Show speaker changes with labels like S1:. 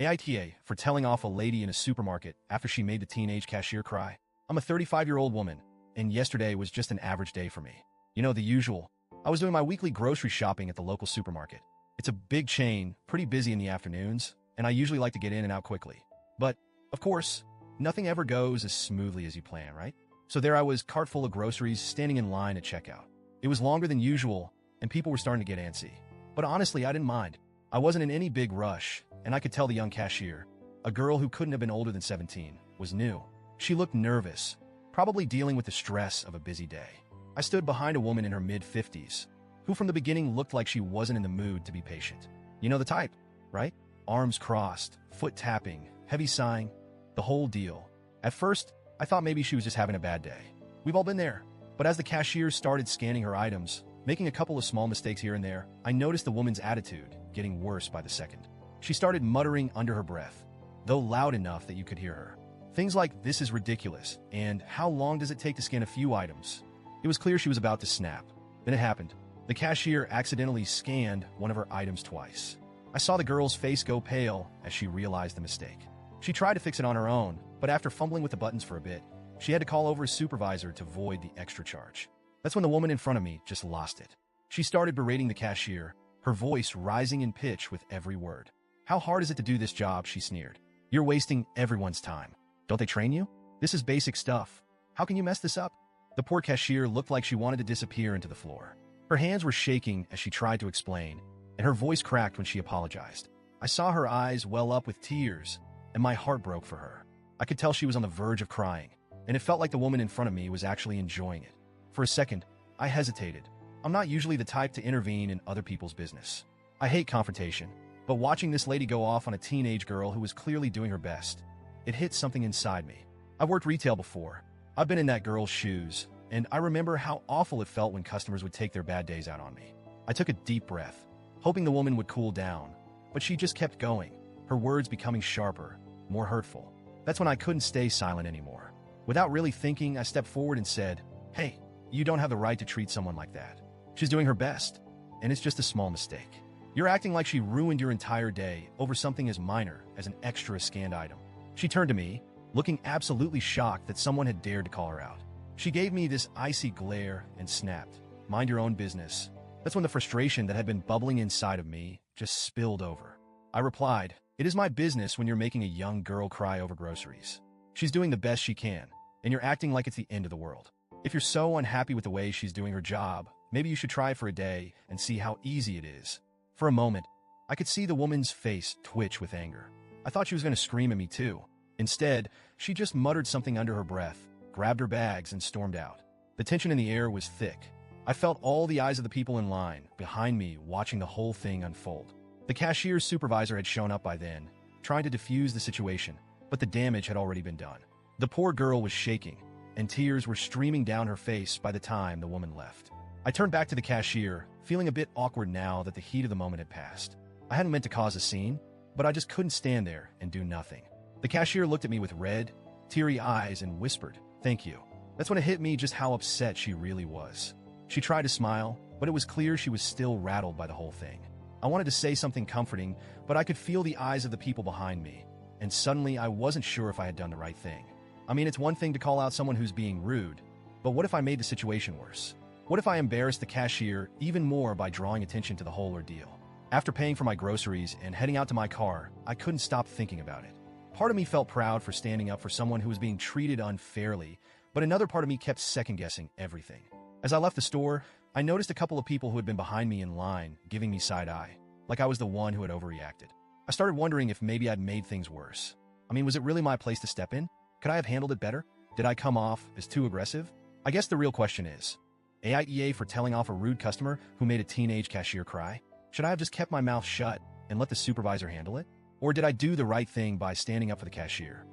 S1: AITA for telling off a lady in a supermarket after she made the teenage cashier cry. I'm a 35-year-old woman, and yesterday was just an average day for me. You know, the usual. I was doing my weekly grocery shopping at the local supermarket. It's a big chain, pretty busy in the afternoons, and I usually like to get in and out quickly. But, of course, nothing ever goes as smoothly as you plan, right? So there I was, cart full of groceries, standing in line at checkout. It was longer than usual, and people were starting to get antsy. But honestly, I didn't mind. I wasn't in any big rush, and I could tell the young cashier, a girl who couldn't have been older than 17, was new. She looked nervous, probably dealing with the stress of a busy day. I stood behind a woman in her mid-50s, who from the beginning looked like she wasn't in the mood to be patient. You know the type, right? Arms crossed, foot tapping, heavy sighing, the whole deal. At first, I thought maybe she was just having a bad day. We've all been there. But as the cashier started scanning her items, making a couple of small mistakes here and there, I noticed the woman's attitude getting worse by the second. She started muttering under her breath, though loud enough that you could hear her. Things like, "This is ridiculous," and "How long does it take to scan a few items?" It was clear she was about to snap. Then it happened. The cashier accidentally scanned one of her items twice. I saw the girl's face go pale as she realized the mistake. She tried to fix it on her own, but after fumbling with the buttons for a bit, she had to call over a supervisor to void the extra charge. That's when the woman in front of me just lost it. She started berating the cashier, her voice rising in pitch with every word. "How hard is it to do this job?" she sneered. "You're wasting everyone's time. Don't they train you? This is basic stuff. How can you mess this up?" The poor cashier looked like she wanted to disappear into the floor. Her hands were shaking as she tried to explain, and her voice cracked when she apologized. I saw her eyes well up with tears, and my heart broke for her. I could tell she was on the verge of crying, and it felt like the woman in front of me was actually enjoying it. For a second, I hesitated. I'm not usually the type to intervene in other people's business. I hate confrontation, but watching this lady go off on a teenage girl who was clearly doing her best, it hit something inside me. I've worked retail before. I've been in that girl's shoes, and I remember how awful it felt when customers would take their bad days out on me. I took a deep breath, hoping the woman would cool down, but she just kept going, her words becoming sharper, more hurtful. That's when I couldn't stay silent anymore. Without really thinking, I stepped forward and said, "Hey, you don't have the right to treat someone like that. She's doing her best, and it's just a small mistake. You're acting like she ruined your entire day over something as minor as an extra scanned item." She turned to me, looking absolutely shocked that someone had dared to call her out. She gave me this icy glare and snapped, "Mind your own business." That's when the frustration that had been bubbling inside of me just spilled over. I replied, "It is my business when you're making a young girl cry over groceries. She's doing the best she can, and you're acting like it's the end of the world. If you're so unhappy with the way she's doing her job, maybe you should try it for a day and see how easy it is." For a moment, I could see the woman's face twitch with anger. I thought she was going to scream at me too. Instead, she just muttered something under her breath, grabbed her bags, and stormed out. The tension in the air was thick. I felt all the eyes of the people in line behind me watching the whole thing unfold. The cashier's supervisor had shown up by then, trying to defuse the situation, but the damage had already been done. The poor girl was shaking, and tears were streaming down her face by the time the woman left. I turned back to the cashier, feeling a bit awkward now that the heat of the moment had passed. I hadn't meant to cause a scene, but I just couldn't stand there and do nothing. The cashier looked at me with red, teary eyes and whispered, "Thank you." That's when it hit me just how upset she really was. She tried to smile, but it was clear she was still rattled by the whole thing. I wanted to say something comforting, but I could feel the eyes of the people behind me, and suddenly I wasn't sure if I had done the right thing. I mean, it's one thing to call out someone who's being rude, but what if I made the situation worse? What if I embarrassed the cashier even more by drawing attention to the whole ordeal? After paying for my groceries and heading out to my car, I couldn't stop thinking about it. Part of me felt proud for standing up for someone who was being treated unfairly, but another part of me kept second-guessing everything. As I left the store, I noticed a couple of people who had been behind me in line giving me side-eye, like I was the one who had overreacted. I started wondering if maybe I'd made things worse. I mean, was it really my place to step in? Could I have handled it better? Did I come off as too aggressive? I guess the real question is, AITA for telling off a rude customer who made a teenage cashier cry? Should I have just kept my mouth shut and let the supervisor handle it? Or did I do the right thing by standing up for the cashier?